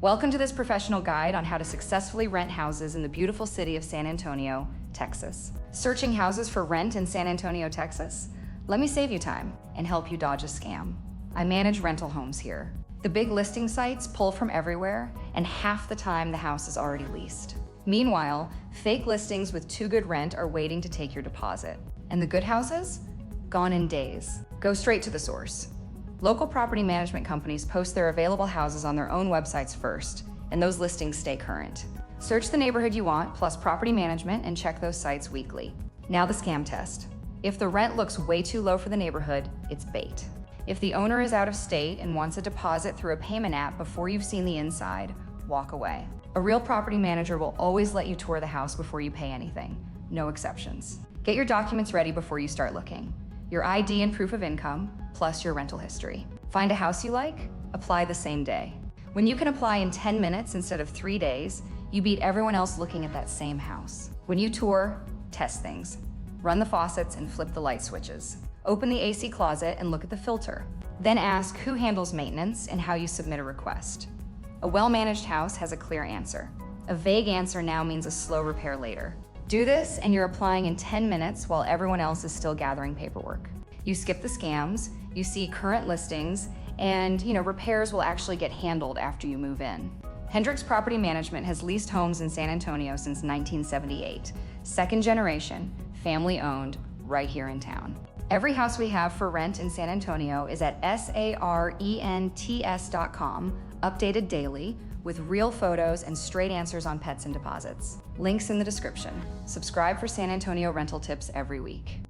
Welcome to this professional guide on how to successfully rent houses in the beautiful city of San Antonio, Texas. Searching houses for rent in San Antonio, Texas? Let me save you time and help you dodge a scam. I manage rental homes here. The big listing sites pull from everywhere, and half the time the house is already leased. Meanwhile, fake listings with too good rent are waiting to take your deposit. And the good houses? Gone in days. Go straight to the source. Local property management companies post their available houses on their own websites first, and those listings stay current. Search the neighborhood you want, plus property management, and check those sites weekly. Now the scam test. If the rent looks way too low for the neighborhood, it's bait. If the owner is out of state and wants a deposit through a payment app before you've seen the inside, walk away. A real property manager will always let you tour the house before you pay anything. No exceptions. Get your documents ready before you start looking. Your ID and proof of income, plus your rental history. Find a house you like? Apply the same day. When you can apply in 10 minutes instead of 3 days, you beat everyone else looking at that same house. When you tour, test things. Run the faucets and flip the light switches. Open the AC closet and look at the filter. Then ask who handles maintenance and how you submit a request. A well-managed house has a clear answer. A vague answer now means a slow repair later. Do this and you're applying in 10 minutes while everyone else is still gathering paperwork. You skip the scams, you see current listings, and repairs will actually get handled after you move in. Hendricks Property Management has leased homes in San Antonio since 1978. Second generation, family owned, right here in town. Every house we have for rent in San Antonio is at sarents.com, updated daily, with real photos and straight answers on pets and deposits. Links in the description. Subscribe for San Antonio rental tips every week.